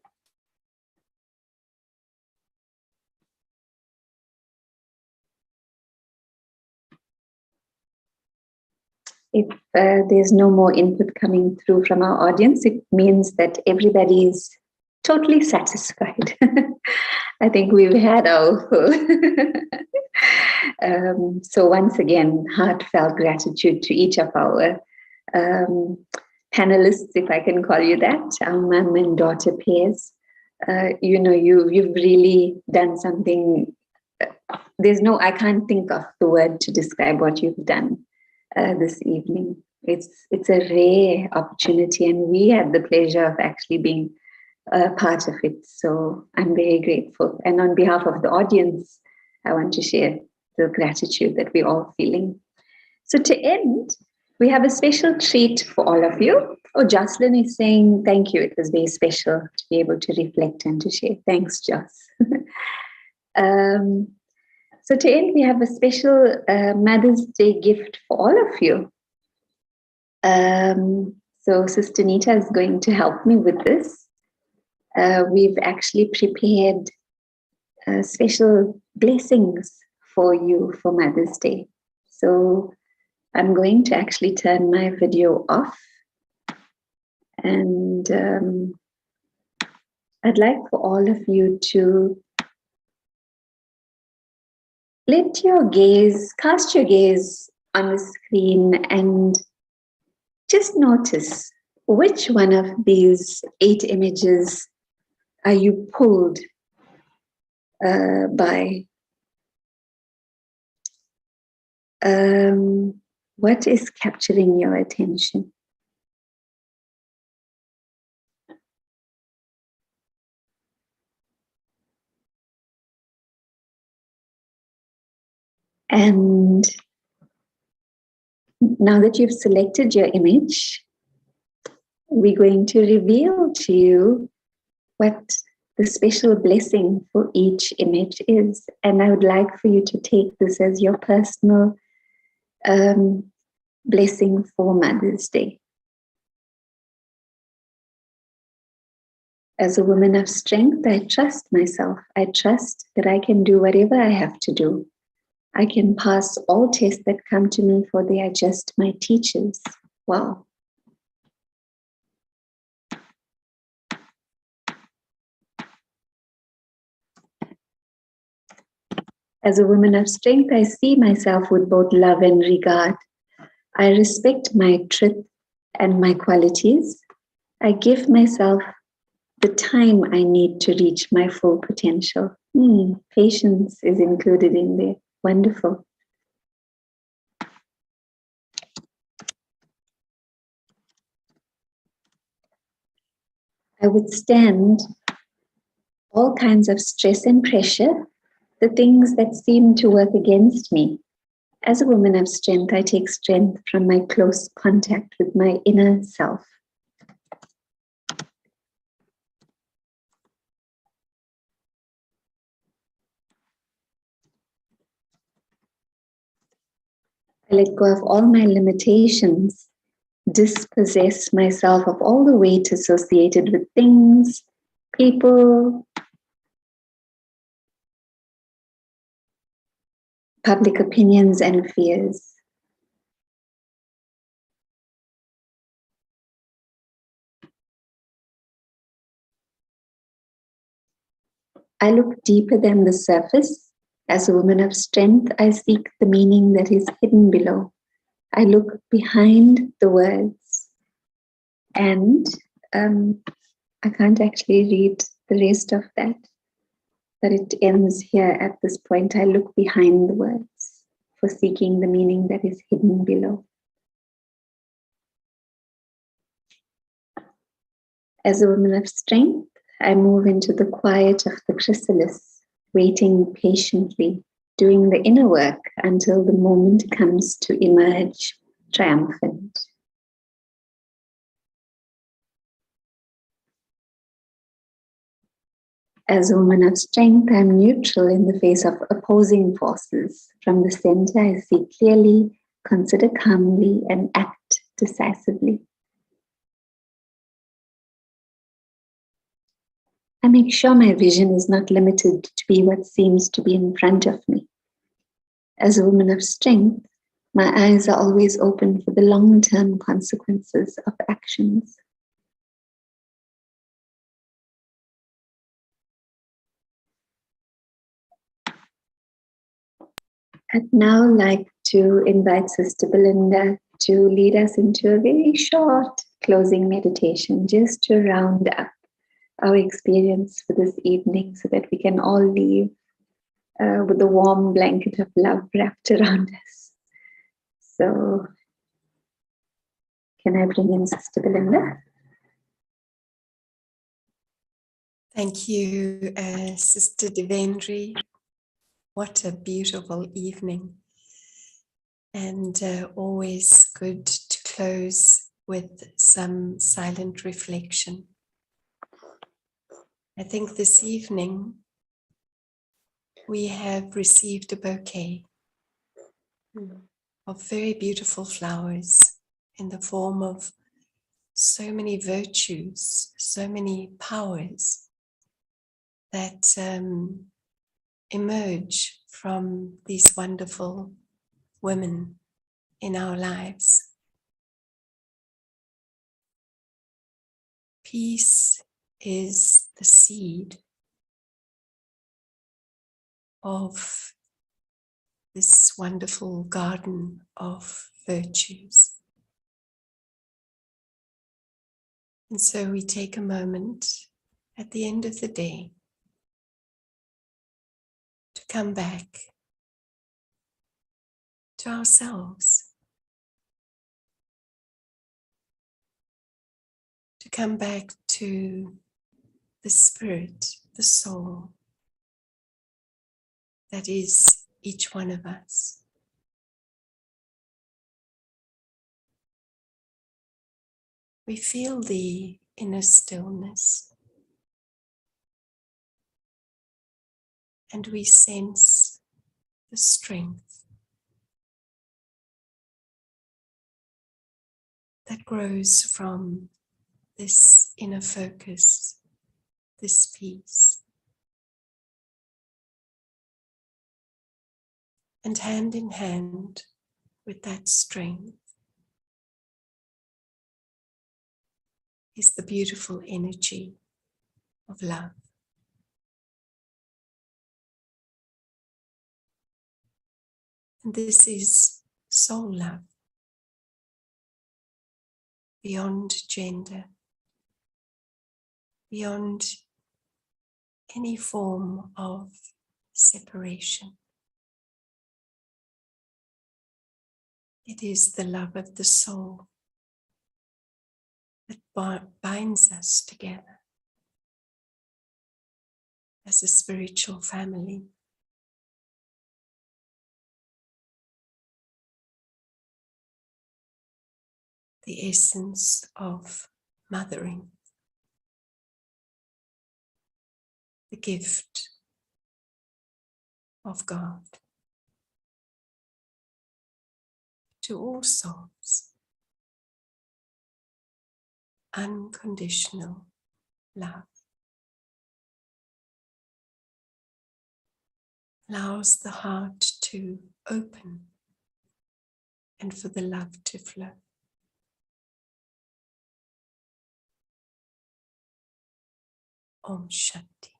Speaker 2: If there's no more input coming through from our audience, it means that everybody is totally satisfied. I think we've had our full. So once again, heartfelt gratitude to each of our panelists, if I can call you that, our mom and daughter pairs. You know, you've really done something. I can't think of the word to describe what you've done this evening. It's a rare opportunity, and we had the pleasure of actually being part of it. So I'm very grateful. And on behalf of the audience, I want to share the gratitude that we're all feeling. So to end, we have a special treat for all of you. Oh, Jocelyn is saying thank you. It was very special to be able to reflect and to share. Thanks, Joss. So to end, we have a special Mother's Day gift for all of you. So Sister Nita is going to help me with this. We've actually prepared special blessings for you for Mother's Day. So I'm going to actually turn my video off, and I'd like for all of you to cast your gaze on the screen and just notice which one of these 8 images are you pulled by. What is capturing your attention? And now that you've selected your image, we're going to reveal to you what the special blessing for each image is. And I would like for you to take this as your personal blessing for Mother's Day. As a woman of strength, I trust myself. I trust that I can do whatever I have to do. I can pass all tests that come to me, for they are just my teachers. Wow. As a woman of strength, I see myself with both love and regard. I respect my truth and my qualities. I give myself the time I need to reach my full potential. Patience is included in there. Wonderful. I withstand all kinds of stress and pressure, the things that seem to work against me. As a woman of strength, I take strength from my close contact with my inner self. I let go of all my limitations, dispossess myself of all the weight associated with things, people, public opinions, and fears. I look deeper than the surface. As a woman of strength, I seek the meaning that is hidden below. I look behind the words. And I can't actually read the rest of that, but it ends here at this point. I look behind the words for seeking the meaning that is hidden below. As a woman of strength, I move into the quiet of the chrysalis, waiting patiently, doing the inner work until the moment comes to emerge triumphant. As a woman of strength, I'm neutral in the face of opposing forces. From the center, I see clearly, consider calmly, and act decisively. I make sure my vision is not limited to be what seems to be in front of me. As a woman of strength, my eyes are always open for the long-term consequences of actions. I'd now like to invite Sister Belinda to lead us into a very short closing meditation, just to round up our experience for this evening so that we can all leave with a warm blanket of love wrapped around us. So, can I bring in Sister Belinda?
Speaker 4: Thank you, Sister Devendri. What a beautiful evening. And always good to close with some silent reflection. I think this evening we have received a bouquet of very beautiful flowers in the form of so many virtues, so many powers that emerge from these wonderful women in our lives. Peace is the seed of this wonderful garden of virtues. And so we take a moment at the end of the day to come back to ourselves, to come back to the spirit, the soul that is each one of us. We feel the inner stillness and we sense the strength that grows from this inner focus, this peace. And hand in hand with that strength is the beautiful energy of love. And this is soul love, beyond gender, beyond any form of separation. It is the love of the soul that binds us together as a spiritual family. The essence of mothering, the gift of God to all souls, unconditional love. Allows the heart to open and for the love to flow. Om Shanti.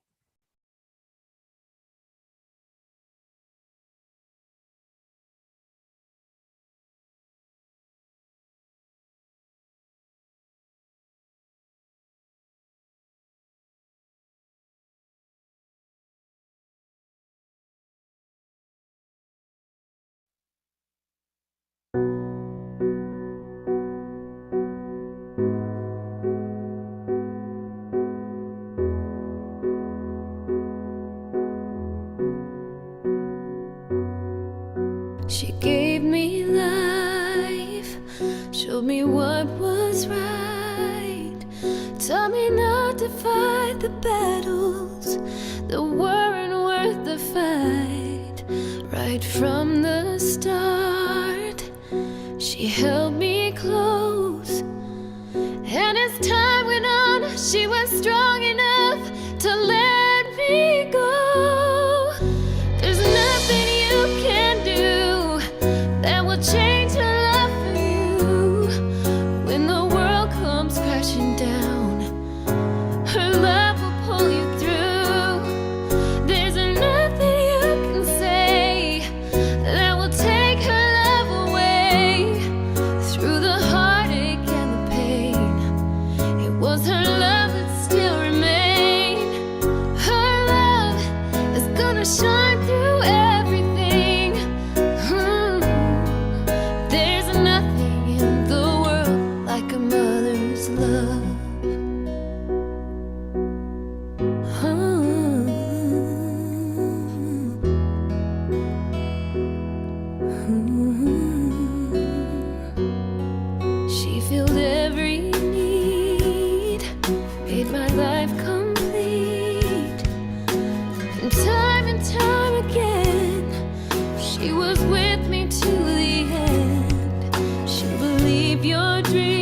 Speaker 10: She gave me life, showed me what was right, taught me not to fight the battles that weren't worth the fight. Right from the start, she held me close, and as time went on, she was strong enough to let me go. There's nothing you can do that will change her love for you. When the world comes crashing down, her love will pull you through. There's nothing you can say that will take her love away. Through the heartache and the pain, it was her love that still remained. Her love is gonna shine through everything. There's nothing in the world like a mother's love. She filled every need, made my life complete. And time again, she was with me to the end. She'll believe your dreams.